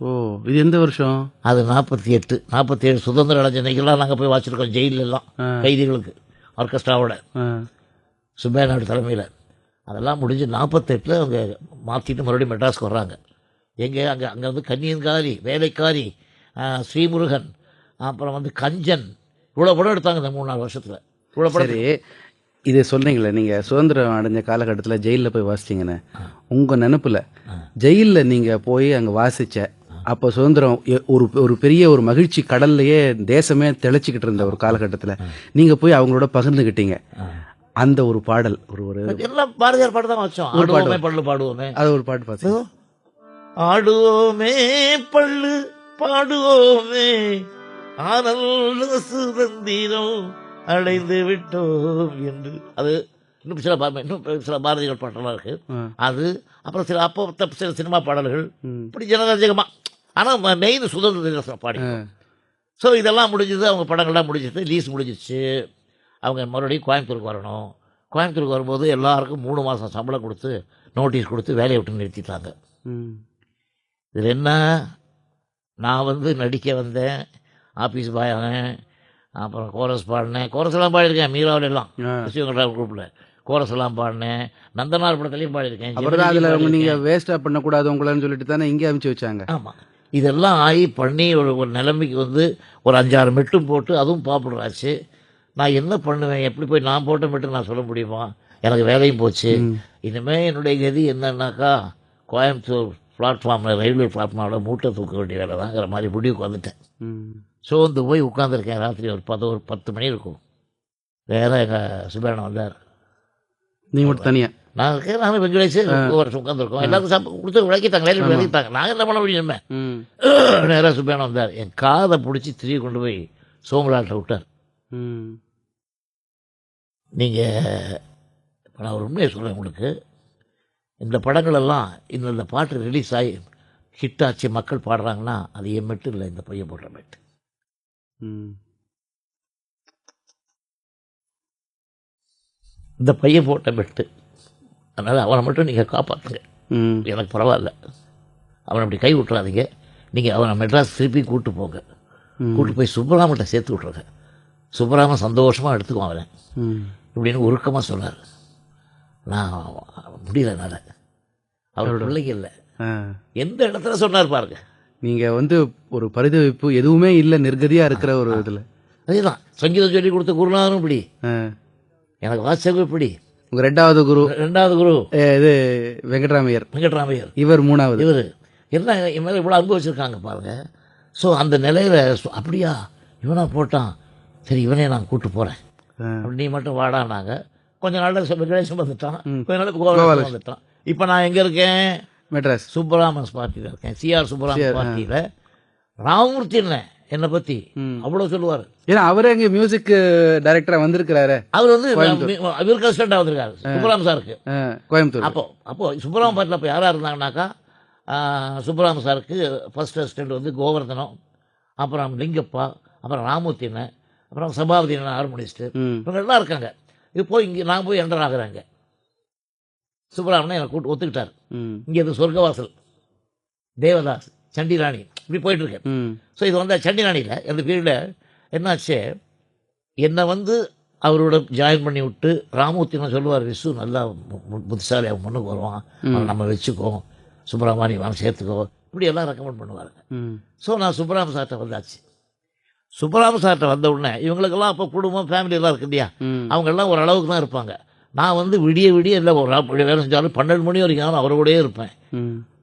ஓ, இது எந்த வருஷம்? அது 47 சுதந்திர அடைஞ்சனைக்கெல்லாம் நாங்கள் போய் வாச்சிருக்கோம், ஜெயிலெல்லாம் கைதிகளுக்கு ஆர்கெஸ்ட்ராவோட, சுப்பையா நாயுடு தலைமையில். அதெல்லாம் முடிஞ்சு 48 அவங்க மாற்றிட்டு மறுபடியும் மெட்ராஸ்க்கு வர்றாங்க. எங்கே அங்கே வந்து கன்னியின் காதலி, வேலைக்காரி, ஸ்ரீமுருகன், அப்புறம் வந்து கஞ்சன், இவ்வளோ படம் எடுத்தாங்க இந்த 3-4 வருஷத்தில். இவ்வளோ படம். சரி, இது சொன்னீங்களே நீங்கள் சுதந்திரம் அடைஞ்ச காலகட்டத்தில் ஜெயிலில் போய் வாசிச்சிங்கன்னு, உங்கள் நினப்பில் ஜெயிலில் நீங்கள் போய் அங்கே வாசித்த அப்போ சுதந்திரம் ஒரு பெரிய ஒரு மகிழ்ச்சி கடல்லையே தேசமே தெளிச்சிக்கிட்டு இருந்த ஒரு காலகட்டத்தில் நீங்கள் போய் அவங்களோட பகிர்ந்துக்கிட்டீங்க. அந்த ஒரு பாடல், ஒரு எல்லாம் பாரதியார் பாட்டு தான் வச்சோம். ஆடுவோமே பள்ளு பாடுவோமே, அது ஒரு பாட்டு பார்த்து. ஆடுவோமே பள்ளு பாடுவோமே, ஆனந்த சுதந்திரம் அடைந்து விட்டோம் என்று. அது இன்னும் சில பாரதியார் பாட்டெல்லாம் இருக்கு. அது அப்புறம் சில சினிமா பாடல்கள், இப்படி ஜனரஞ்சகமாக. ஆனால் மெயின் சுதந்திர பாடி. ஸோ இதெல்லாம் முடிஞ்சது, அவங்க படங்கள்லாம் முடிஞ்சது, லீஸ் முடிஞ்சிச்சு. அவங்க மறுபடியும் கோயம்புத்தூருக்கு வரணும். கோயம்புத்தூருக்கு வரும்போது எல்லாருக்கும் 3 மாதம் சம்பளம் கொடுத்து நோட்டீஸ் கொடுத்து வேலையை விட்டு நிறுத்திட்டாங்க. இதில் என்ன, நான் வந்து நடிக்க வந்தேன், ஆஃபீஸ் பாய் ஆனேன், அப்புறம் கோரஸ் பாடினேன், கோரஸ் எல்லாம் பாடியிருக்கேன், மீராவில் எல்லாம் சிவகங்கா குரூப்பில் கோரஸ் எல்லாம் பாடினேன், நந்தனார் படத்துலையும் பாடியிருக்கேன். அப்புறம் அதில் நீங்கள் வேஸ்ட்டாக பண்ணக்கூடாது உங்களான்னு சொல்லிட்டு தானே இங்கே அனுப்பிச்சி வச்சாங்க. ஆமாம், இதெல்லாம் ஆகி பண்ணி ஒரு நிலைமைக்கு வந்து ஒரு 5-6 மெட்டும் போட்டு அதுவும் பாப்புலர் ஆச்சு. நான் என்ன பண்ணுவேன், எப்படி போய் நான் போட்ட மெட்டு நான் சொல்ல முடியுமா? எனக்கு வேலையும் போச்சு. இனிமேல் என்னுடைய கதி என்னன்னாக்கா, கோயம்புத்தூர் பிளாட்ஃபார்மில், ரயில்வே பிளாட்ஃபார்மில் மூட்டை தூக்க வேண்டிய வேலை தாங்கிற மாதிரி முடிவுக்கு வந்துட்டேன். ஸோ வந்து போய் உட்காந்துருக்கேன். ராத்திரி ஒரு 10 மணி இருக்கும். வேறு எங்கள் சுப்பையா வந்தார். நீங்கள் மட்டும் தனியாக? நான் இருக்கேன், நானும் வெங்கடேஷ் வருஷம் உட்காந்துருக்கோம். எல்லாருக்கும் சாப்பிட்டு கொடுத்து விளக்கிட்டாங்க, வேலைக்கு விளக்கிட்டாங்க. நாங்கள் என்ன பண்ண முடியுமே. நேராக சுப்பையா வந்தார், என் காதை பிடிச்சி திரும்பி கொண்டு போய் சோமலாட்டை விட்டார். நீங்கள் இப்போ நான் ஒரு உண்மையை சொல்கிறேன் உங்களுக்கு, இந்த படங்களெல்லாம் இந்த பாட்டு ரிலீஸ் ஆகி ஹிட் ஆச்சு, மக்கள் பாடுறாங்கன்னா அது என் மெட்டு இல்லை, இந்த பையன் போடுற மெட்டு. இந்த பையன் போட்ட மெட்டு. அதனால் அவனை மட்டும் நீங்கள் காப்பாற்றுங்க, எனக்கு பரவாயில்ல. அவனை அப்படி கை விட்டுறாதீங்க. நீங்கள் அவனை மெட்ராஸ் திருப்பி கூப்பிட்டு போங்க, கூப்பிட்டு போய் சுப்பராமன்ட்ட சேர்த்து விட்ருங்க. சுப்பராமன் சந்தோஷமாக எடுத்துக்குவான் அவனை இப்படின்னு உருக்கமாக சொன்னார். நான் முடியல, என்னால். அவரோட பிள்ளைங்க இல்லை, எந்த இடத்துல சொன்னார் பாருங்க. நீங்கள் வந்து ஒரு பரிதவிப்பு எதுவுமே இல்லை, நிர்கதியாக இருக்கிற ஒரு இதில். அதேதான் சங்கீதம் சொல்லி கொடுத்த குருநாதனும் இப்படி, எனக்கு வாசகம் இப்படி. உங்கள் ரெண்டாவது குரு இது வெங்கட்ராமையர். இவர் 3வது. இவர் என்ன என் மேலே இவ்வளோ அன்பு வச்சுருக்காங்க பாருங்க. ஸோ அந்த நிலையில் அப்படியா இவனா போட்டான், சரி இவனே நான் கூப்பிட்டு போகிறேன், அப்படி நீ மட்டும் வாடானாங்க. கொஞ்ச நாள் வெங்கடேசன் வந்துட்டான், கொஞ்ச நாள் கோபாலகிருஷ்ணன் வந்துட்டான். இப்போ நான் எங்கே இருக்கேன்? மெட்ராஸ் சுப்பராமன்ஸ் பார்ட்டியில் இருக்கேன். சிஆர் சுப்பராமன் பார்ட்டியில். ராமமூர்த்தி என்னை பற்றி அவ்வளோ சொல்லுவார். ஏன்னா அவரே இங்கே மியூசிக் டைரக்டராக வந்திருக்கிறாரு. அவர் வந்து இவருக்கு அசிஸ்டண்டாக வந்திருக்காரு சுப்பராமன் சாருக்கு கோயம்புத்தூர். அப்போ சுப்பராமன் பார்ட்டியில் இப்போ யாராக இருந்தாங்கனாக்கா சுப்பராமன் சாருக்கு ஃபர்ஸ்ட் அசிஸ்டண்ட் வந்து கோவர்தனம், அப்புறம் லிங்கப்பா, அப்புறம் ராமூர்த்தி அண்ணன், அப்புறம் சபாபதி அண்ணன் ஹார்மோனிஸ்ட்டு, இவங்க எல்லாம் இருக்காங்க. இப்போ இங்கே நான் போய் என்டர் ஆகுறாங்க. சுப்பராமன் என்னை கூட்டு ஒத்துக்கிட்டார். இங்கே இது சொர்க்கவாசல், தேவதாஸ், சண்டிராணி இப்படி போயிட்டுருக்கேன். ஸோ இது வந்து சண்டிராணியில் அந்த பீரியடில் என்னாச்சு, என்னை வந்து அவரோட ஜாயின் பண்ணி விட்டு ராமூர்த்தின்னு சொல்லுவார், விசு நல்லா புத்திசாலி, அவன் முன்னுக்கு வருவான், அவன் நம்ம வச்சுக்கோ, சுப்பராமணி அவன் சேர்த்துக்கோ, இப்படி எல்லாம் ரெக்கமெண்ட் பண்ணுவாருங்க. ஸோ நான் சுப்பராம சார்கிட்ட வந்தாச்சு. சுப்பராம சார்கிட்ட வந்த உடனே இவங்களுக்கெல்லாம் அப்போ குடும்பம் ஃபேமிலியெல்லாம் இருக்கு இல்லையா, அவங்கெல்லாம் ஒரு அளவுக்கு தான் இருப்பாங்க. நான் வந்து விடிய இல்லை ஒரு வேலை செஞ்சாலும் 12 மணி வரைக்கும் அவரோடயே இருப்பேன்.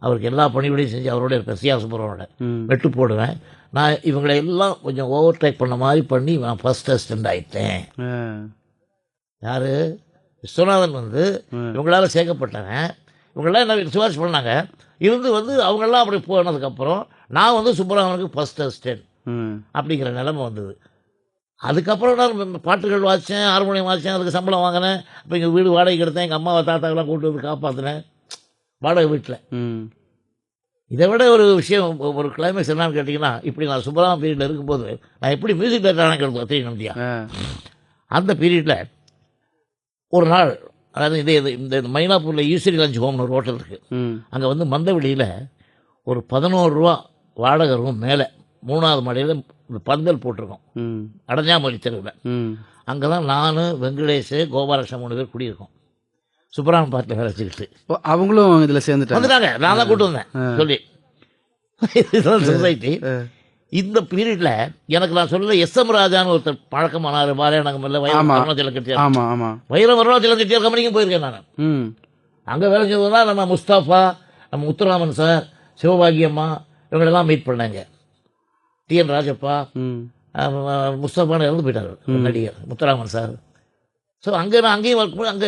அவருக்கு எல்லா பணிவிடையும் செஞ்சு அவரோட இருப்பேன். சிஆர் சுப்பராமனோட வெட்டு போடுவேன். நான் இவங்களை எல்லாம் கொஞ்சம் ஓவர் டேக் பண்ண மாதிரி பண்ணி நான் ஃபர்ஸ்ட் அசிஸ்டண்ட் ஆகிட்டேன். யார்? விஸ்வநாதன் வந்து இவங்களால சேர்க்கப்பட்டவன். இவங்களாம் என்ன சிபாரிசு பண்ணாங்க. இருந்து வந்து அவங்கெல்லாம் அப்படி போனதுக்கப்புறம் நான் வந்து சுப்பராமனுக்கு ஃபர்ஸ்ட் அசிஸ்டண்ட் அப்படிங்கிற நிலைமை வந்தது. அதுக்கப்புறம் நான் பாட்டுகள் வாசித்தேன், ஹார்மோனியம் வாசித்தேன், அதுக்கு சம்பளம் வாங்கினேன். இப்போ எங்கள் வீடு வாடகைக்கு எடுத்தேன், எங்கள் அம்மாவை தாத்தாக்கெல்லாம் கூட்டு வந்து காப்பாற்றினேன் வாடகை வீட்டில். இதை விட ஒரு விஷயம், ஒரு கிளைமேக்ஸ் என்னன்னு கேட்டிங்கன்னா, இப்படி நான் சுப்பராம பீரியடில் இருக்கும்போது நான் எப்படி மியூசிக் டைரக்டரான தெரியும் நம்பியா. அந்த பீரியடில் ஒரு நாள், அதாவது இந்த மயிலாப்பூரில் ஈஸ்வரி லஞ்ச் ஹோம்னு ஒரு ஹோட்டல் இருக்குது. அங்கே வந்து மந்தவெளியில் ஒரு 11 ரூபா வாடகை ரூம் மேலே 3வது மாடியில் ஒரு பந்தல் போட்டிருக்கோம், அடஞ்சாமொழி தெருவில். அங்கே தான் நான், வெங்கடேஷ், கோபாலகிருஷ்ணன் 3 பேர் குடியிருக்கோம். சுப்பராமன் பார்ட்டியில் வேலை வச்சுக்கிட்டு அவங்களும் இதில் சேர்ந்துட்டாங்க. நான் தான் கூட்டு வந்தேன் சொல்லி. சொசைட்டி இந்த பீரியடில் எனக்கு நான் சொல்ல எஸ்எம் ராஜான்னு ஒருத்தர் பழக்கமானார். பாலையனகமில் வைரம் அருணாச்சலம் கட்டியார், வைரம் அருணாச்சலம் கட்டியார் கம்பெனிக்கும் போயிருக்கேன் நான். அங்கே வேலை செஞ்சது தான் நம்ம முஸ்தாஃபா, நம்ம முத்துராமன் சார், சிவபாகியம்மா, இவங்களெல்லாம் மீட் பண்ணாங்க. டிஎன் ராஜப்பா, முஸ்தாஃபான்னு இறந்து போயிட்டார் நடிகர் முத்துராமன் சார். ஸோ அங்கேயும் அங்கே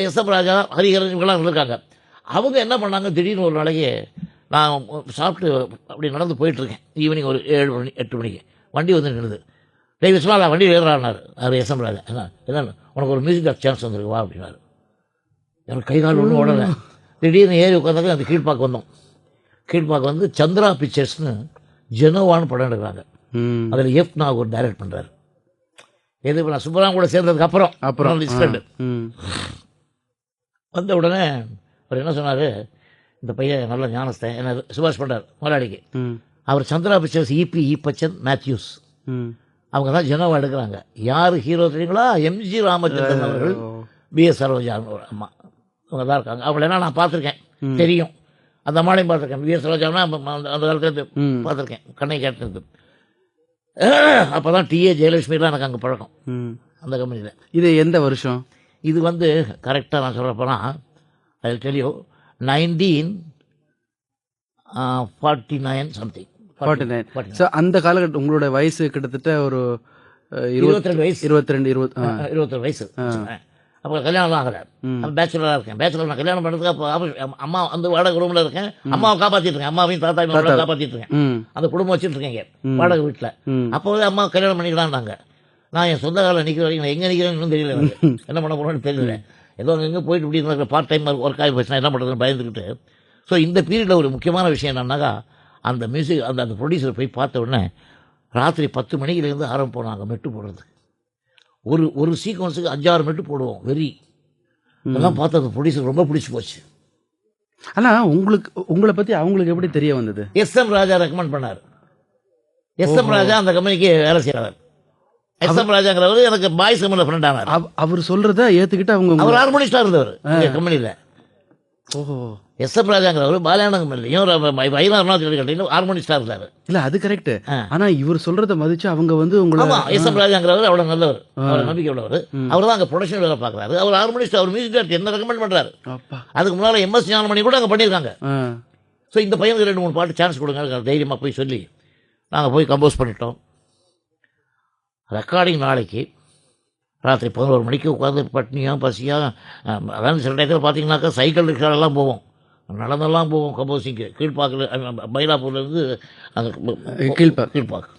எஸ்எம் ராஜா, ஹரிஹரன் இவங்கெல்லாம் இருந்திருக்காங்க. அவங்க என்ன பண்ணாங்க, திடீர்னு ஒரு நாளைக்கு நான் சாப்பிட்டு அப்படி நடந்து போயிட்டுருக்கேன். ஈவினிங் ஒரு 7 மணி 8 மணிக்கு வண்டி வந்து நின்றுது. டேய் விஸ்வநாதா வண்டி ஏறானார் அவர் எஸ்எம் ராஜா. என்ன உனக்கு ஒரு மியூசிக் சான்ஸ் வந்துருக்கு வா அப்படின்னாரு. எனக்கு கை கால் ஒன்றும் உடனே திடீர்னு ஏறி உட்காந்தாக்க அந்த கீழ்பாக்கு வந்தோம். கீழ்பாக்கு வந்து சந்திரா பிக்சர்ஸ்னு ஜெனோவான்னு படம் எடுக்கிறாங்க. அதில் எஃப் நாகூர் டைரக்ட் பண்ணுறாரு. எது இப்போ நான் சுப்பராமன் கூட சேர்ந்ததுக்கு அப்புறம் லிஸ்ட் வந்த உடனே அவர் என்ன சொன்னார், இந்த பையன் நல்ல ஞானஸ்தன் என்ன சுபாஷ் பண்ணுறார் முதலாளிக்கு. அவர் சந்திரா பிக்சர்ஸ் இபி ஈப்பச்சன் மேத்யூஸ் அவங்க தான் ஜெனோவா எடுக்கிறாங்க. யார் ஹீரோ தெரியுங்களா? எம்ஜி ராமச்சந்திரன் அவர்கள், பிஎஸ் சரோஜான்னு ஒரு அம்மா, இவங்க தான் இருக்காங்க. அவங்கள என்ன நான் பார்த்துருக்கேன், தெரியும். அந்த அம்மாளையும் பார்த்துருக்கேன். பிஎஸ் சரோஜானா அந்த காலத்துல பார்த்துருக்கேன், கண்ணை கேட்டிருக்கு. அப்போ தான் டிஏ ஜெயலட்சுமிலாம் எனக்கு அங்கே பழக்கம் அந்த கம்பெனியில். இது எந்த வருஷம்? இது வந்து கரெக்டாக நான் சொல்கிறப்போனா I will tell you 1949 something. 49. So அந்த காலகட்டம் உங்களோட வயசு கிட்டத்தட்ட ஒரு 22 வயசு. 21 வயசு. அப்போ கல்யாணம் ஆகலை, அப்போ பேச்சுலராக இருக்கேன். பேச்சுலர் நான் கல்யாணம் பண்ணுறதுக்கு அப்போ அம்மா அந்த வாடகை ரூமில் இருக்கேன். அம்மாவை காப்பாற்றிட்டு இருக்கேன், அம்மாவையும் தாத்தாவையும் காப்பாற்றிட்டு இருக்கேன். அந்த குடும்பம் வச்சுட்டு இருக்கேங்க வாடகை வீட்டில். அப்போ அம்மா கல்யாணம் பண்ணிக்கலான்னாங்க. நான் என் சொந்த காலில் நிற்கிற வரைக்கும் நான் எங்கே நிற்கிறேன்னு இன்னும் தெரியல, என்ன பண்ண போகிறோன்னு தெரியல. ஏதோ எங்கே போயிட்டு இப்படி இருக்கிற பார்ட் டைம் ஒர்க் ஆகி போச்சுன்னா என்ன பண்ணுறதுன்னு பயந்துக்கிட்டு. ஸோ இந்த பீரியடில் ஒரு முக்கியமான விஷயம் என்னன்னாக்கா, அந்த மியூசிக் அந்த ப்ரொடியூசர் போய் பார்த்த உடனே ராத்திரி 10 மணிக்கிலேருந்து ஆரம்பிப்போம் நாங்கள் மெட்டு போடுறது. ஒரு சீக்வன்ஸுக்கு 5-6 மெட்டு போடுவோம். இதெல்லாம் பார்த்து அந்த ப்ரொடியூசர் ரொம்ப பிடிச்சி போச்சு. ஆனால் உங்களை பற்றி அவங்களுக்கு எப்படி தெரிய வந்தது? எஸ்எம் ராஜா ரெக்கமெண்ட் பண்ணார். எஸ்எம் ராஜா அந்த கம்பெனிக்கு வேலை செய்கிறார். எஸ்எம் ராஜாங்கிறவர் எனக்கு பாய்ஸ் கம்பெனியில் ஃப்ரெண்ட் ஆனார். அவர் சொல்கிறத ஏற்றுக்கிட்டு அவர் ஹார்மோனிஸ்டாக இருந்தவர் கம்பெனியில். ஓஹோ. எஸ்எம் ராஜாங்கிறவர் பாலையானங்கம்லையும் வைரம் அருணாச்சலம் கட்டிலும் ஹார்மோனிஸ்டாக இருந்தார். இல்லை அது கரெக்டு. ஆனால் இவர் சொல்கிறத மதிச்சு அவங்க வந்து எஸ்எம் ராஜாங்கிறவர் அவ்வளோ நல்லவர், அவர் நம்பிக்கை உள்ளவர். அவர் தான் அங்கே ப்ரொடக்ஷன் வேலை பார்க்குறாரு. அவர் ஹார்மோனிஸ்ட், அவர் மியூசிக் டைரக்டர் என்ன ரெக்கமெண்ட் பண்ணுறாரு. அதுக்கு முன்னால் எம்எஸ் ஞானமணி கூட அங்கே பண்ணியிருக்காங்க. ஸோ இந்த பையனுக்கு 2-3 பாட்டு சான்ஸ் கொடுங்க தைரியமாக போய் சொல்லி நாங்கள் போய் கம்போஸ் பண்ணிட்டோம். ரெக்கார்டிங் நாளைக்கு ராத்திரி 11 மணிக்கு உட்காந்து பட்னியாக பசியாக, அதாவது சில டயத்தில் பார்த்தீங்கன்னாக்கா சைக்கிள் ரிக்ஷாலெல்லாம் போவோம், நடந்தெல்லாம் போவோம் கம்போசிங்க்கு. கீழ்ப்பாக்கில் மயிலாப்பூர்லேருந்து அந்த கீழ்ப்பாக்கு.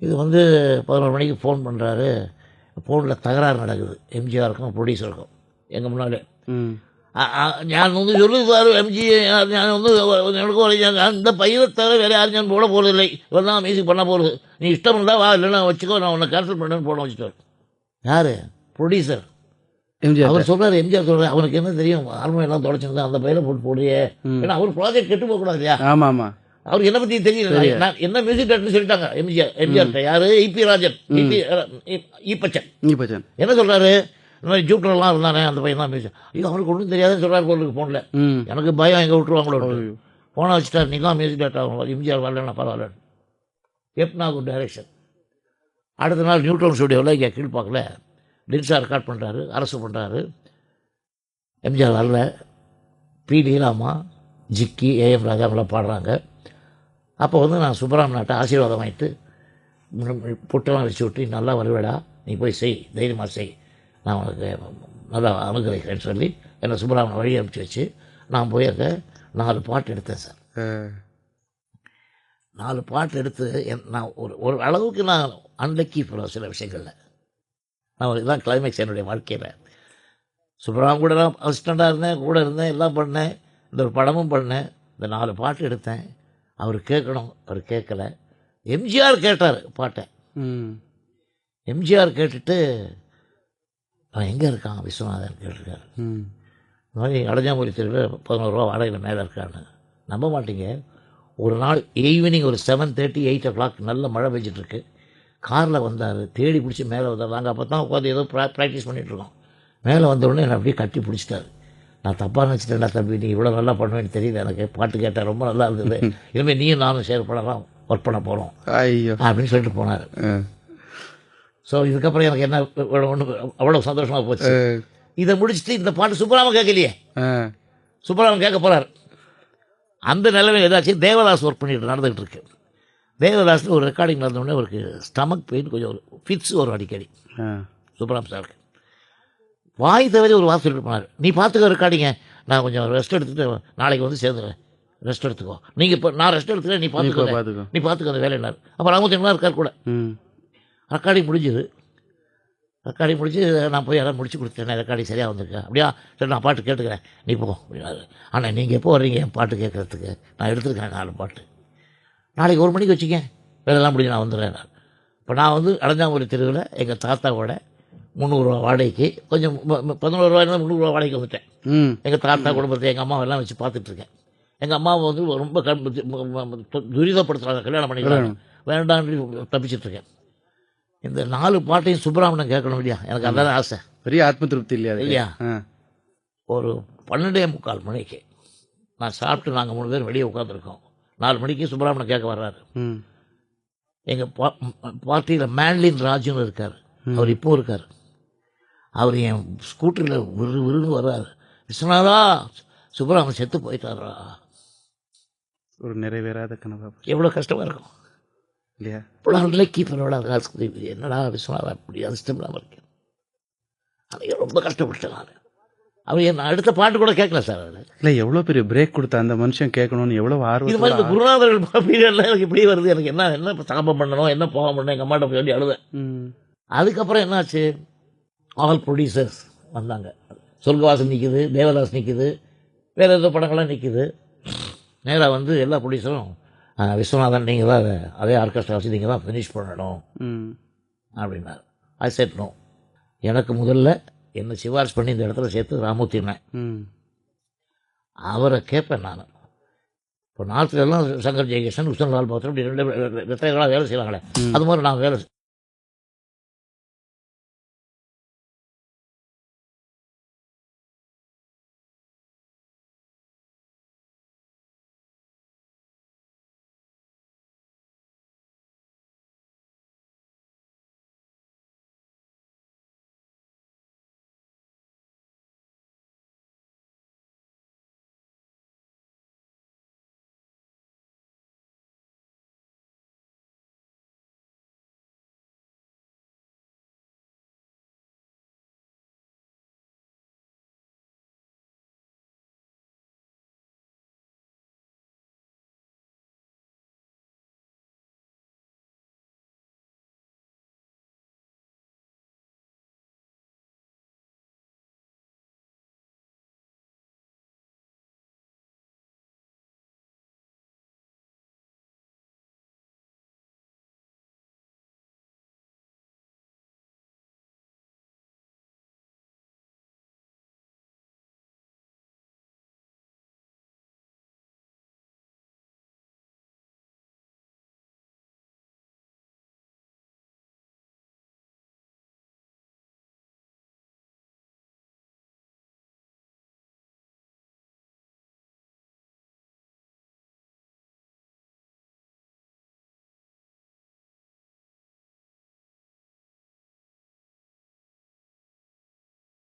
இது வந்து 11 மணிக்கு ஃபோன் பண்ணுறாரு. ஃபோனில் தகராறு நடக்குது எம்ஜிஆருக்கும் ப்ரொடியூசருக்கும் எங்கள் முன்னாலே. ഞാൻ ഒന്ന് ചൊല്ലു സാർ MG, ഞാൻ ഒന്ന് எனக்கு ஒரு அந்த பையனை தவிர வேறு யாரும் நான் போட போகிறதில்லை, இவர் தான் மியூசிக் பண்ண போகிறது, நீ இஷ்டம் இருந்தால் வா, இல்லைன்னா வச்சுக்கோ, நான் உன்னை கேன்சல் பண்ணேன்னு போட வச்சுட்டார். யார்? ப்ரொடியூசர் எம்ஜிஆர். அவர் சொல்கிறார், எம்ஜிஆர் சொல்கிறார், அவனுக்கு என்ன தெரியும், ஹார்மோனியம் எல்லாம் தொலைச்சிருந்தா அந்த பையனை போட்டு போடுறியே, ஏன்னா அவர் ப்ராஜெக்ட் கெட்டு போகக்கூடாது இல்லையா. ஆமாம் ஆமாம். அவருக்கு என்ன பற்றி தெரியல. நான் என்ன மியூசிக் டேரக்டர்னு சொல்லிட்டாங்க எம்ஜிஆர்கிட்ட. யார்? ஈபி ராஜன், ஈப்பச்சன். என்ன சொல்கிறாரு, இந்த மாதிரி ஜூப்டர்லாம் இருந்தானே அந்த பையன் தான் மியூசிக். ஐயோ அவனுக்கு ஒன்றும் தெரியாதுன்னு சொல்கிறார் போலுக்கு ஃபோனில். எனக்கு பயம், எங்கே விட்டுருவாங்களோ. ஃபோனை வச்சுட்டார், நீ தான் மியூசிக் டேரக்டர் ஆகும், எம்ஜிஆர் வரலன்னா பரவாயில்ல. எப்னாகு டைரக்ஷன். அடுத்த நாள் நியூட்ரன் ஸ்டுடியோவில் இங்கே கீழ்ப்பாக்கில் லின்ஸா ரெக்கார்ட் பண்ணுறாரு, அரசு பண்ணுறாரு. எம்ஜிஆர் வரல. பி லீலாமா, ஜிக்கி, ஏஎம் ராஜா அவங்களாம் பாடுறாங்க. அப்போ வந்து நான் சுப்பராமனாட்ட ஆசீர்வாதம் வாங்கிட்டு புட்டெல்லாம் வச்சு விட்டு, நல்லா வருவேடா, நீ போய் செய், தைரியமாக செய், நான் உனக்கு நல்லா அனுகிரகிக்கிறேன்னு சொல்லி என்னை சுப்பராமன் வழி அனுப்பிச்சி வச்சு நான் போய் அங்கே 4 பாட்டு எடுத்தேன் சார். 4 பாட்டு எடுத்து நான் ஒரு அளவுக்கு நான் அன்லக்கி போகிறேன் சில விஷயங்களில். நான் இதுதான் கிளைமேக்ஸ் என்னுடைய வாழ்க்கையில். சுப்பராமன் கூட நான் அசிஸ்டண்ட்டாக இருந்தேன், கூட இருந்தேன், எல்லாம் பண்ணேன், இந்த ஒரு படமும் பண்ணேன். இந்த 4 பாட்டு எடுத்தேன். அவர் கேட்கணும், அவர் கேட்கல. எம்ஜிஆர் கேட்டார் பாட்டை. எம்ஜிஆர் கேட்டுட்டு அவன் எங்கே இருக்கான் விஸ்வநாதன் கேட்டிருக்காரு. இந்த மாதிரி அடைஞ்சாமொழி தெருவில் 11 ரூபா வாடகையில் மேலே இருக்கான்னு. நம்ப மாட்டீங்க, ஒரு நாள் ஈவினிங் ஒரு 7:30 8 o'clock நல்ல மழை பெஞ்சிட்ருக்கு. காரில் வந்தார், தேடி பிடிச்சி மேலே வந்தார். நாங்கள் அப்போ தான் உட்காந்து ஏதோ ப்ராக்டிஸ் பண்ணிகிட்ருக்கோம். மேலே வந்தவுடனே என்னை அப்படியே கட்டி பிடிச்சிட்டாரு. நான் தப்பாக நினச்சிட்டேன்டா தம்பி, நீ இவ்வளோ நல்லா பண்ணுவேன்னு தெரியல எனக்கு, பாட்டு கேட்டேன், ரொம்ப நல்லா இருந்தது, இனிமேல் நீயும் நானும் ஷேர் பண்ணலாம், ஒர்க் பண்ண போகிறோம் அப்படின்னு சொல்லிட்டு போனார். ஸோ இதுக்கப்புறம் எனக்கு என்ன ஒன்று அவ்வளோ சந்தோஷமாக போச்சு. இதை முடிச்சுட்டு இந்த பாட்டு சுப்பராமன் கேட்கலையே, சுப்பராமன் கேட்க போகிறார். அந்த நிலைமை ஏதாச்சும் தேவதாஸ் ஒர்க் பண்ணிட்டு நடந்துகிட்டு இருக்கு. தேவதாஸில் ஒரு ரெக்கார்டிங் நடந்தோடனே அவருக்கு ஸ்டமக் பெயின், கொஞ்சம் ஒரு ஃபிட்ஸ் வரும் அடிக்கடி சுப்பராமன் சாருக்கு. வாய் தவிர ஒரு வார்த்தை சொல்லிட்டு போனார், நீ பார்த்துக்க ரெக்கார்டிங்க, நான் கொஞ்சம் ரெஸ்ட் எடுத்துகிட்டு நாளைக்கு வந்து சேர்ந்துவேன், ரெஸ்ட் எடுத்துக்கோ, நீங்கள் இப்போ நான் ரெஸ்ட் எடுத்துக்கிறேன், நீ பார்த்துக்கோ அந்த வேலையினார். அப்போ ராமச்சந்திரனா இருக்கார் கூட. ரெக்கார்டிங் முடிஞ்சுது. ரெக்கார்டிங் முடிஞ்சு நான் போய் யாராவது முடிச்சு கொடுத்தேன், ரெக்கார்டிங் சரியாக வந்திருக்கேன். அப்படியா, சரி நான் பாட்டு கேட்டுக்கிறேன், நீ போ அப்படின்னாரு. ஆனால் நீங்கள் எப்போ வர்றீங்க என் பாட்டு கேட்குறதுக்கு? நான் எடுத்துருக்கேன் 4 பாட்டு, நாளைக்கு 1 மணிக்கு வச்சுக்க, வேலையெல்லாம் முடிஞ்சு நான் வந்துடுறேன். இப்போ நான் வந்து அடைஞ்சாமொழி தெருவில் எங்கள் தாத்தாவோட 300 ரூபா வாடகைக்கு, கொஞ்சம் 11 ரூபாய்னா 300 ரூபா வாடகைக்கு வந்துட்டேன். எங்கள் தாத்தா குடும்பத்தை எங்கள் அம்மாவெல்லாம் வச்சு பார்த்துட்ருக்கேன். எங்கள் அம்மாவை வந்து ரொம்ப துரிதப்படுத்துகிறாங்க, கல்யாணம் பண்ணிக்கிறாங்க, வேண்டான்னு தப்பிச்சிட்ருக்கேன். இந்த 4 பாட்டையும் சுப்பராமன் கேட்கணும் இல்லையா, எனக்கு அதான் ஆசை. பெரிய ஆத்ம திருப்தி இல்லையா இல்லையா? ஒரு 12:45 மணிக்கு நான் சாப்பிட்டு நாங்கள் 3 பேர் வெளியே உட்காந்துருக்கோம். 4 மணிக்கு சுப்பராமன் கேட்க வர்றாரு. எங்கள் பார்ட்டியில் மேன்லின் ராஜுன்னு இருக்கார், அவர் இப்போ இருக்கார். அவர் என் ஸ்கூட்டரில் விருன்னு வர்றாரு, விஸ்வநாதா சுப்பராமன் செத்து போயிட்டாரா. ஒரு நிறைவேறாத கனவா, எவ்வளோ கஷ்டமாக இருக்கும் இல்லையா? கீப்பரோட என்னடா விஸ்வநாதா அப்படி அதிர்ஷ்டம் இல்லாமல் இருக்கேன். அன்றைக்கி ரொம்ப கஷ்டப்பட்டேன் நான். அவர் என்ன அடுத்த பாட்டு கூட கேட்கல சார். அவர் இல்லை, எவ்வளோ பெரிய பிரேக் கொடுத்த அந்த மனுஷன் கேட்கணும்னு எவ்வளோ ஆர்வம். இது மாதிரி இந்த குருநாதர்கள் பீரியட்லாம் எனக்கு இப்படி வருது, எனக்கு என்ன சாபம் பண்ணணும், என்ன போகம் பண்ணணும், எங்கள் அம்மாட்ட போய் சொல்லி அழுதேன். அதுக்கப்புறம் என்னாச்சு, ஆல் ப்ரொடியூசர்ஸ் வந்தாங்க. சொர்க்கவாசன் நிற்கிது, தேவதாஸ் நிற்கிது, வேறு ஏதோ படங்கள்லாம் நிற்கிது. நேராக வந்து எல்லா ப்ரொடியூசரும் விஸ்வநாதன் நீங்கள் தான் அதே ஆர்கெஸ்ட்ரா வச்சு நீங்கள் தான் ஃபினிஷ் பண்ணணும் அப்படின்னாரு. அது சேர்த்தணும். எனக்கு முதல்ல என்னை சிபாரிசு பண்ணி இந்த இடத்துல சேர்த்து ராமூர்த்தினேன். அவரை கேட்பேன் நான். இப்போ நார்த்துலலாம் சங்கர் ஜெயகிருஷ்ணன், உஷன் லால் பகதூர் இப்படி 2 வேலை செய்வாங்களே, அது மாதிரி நான் வேலை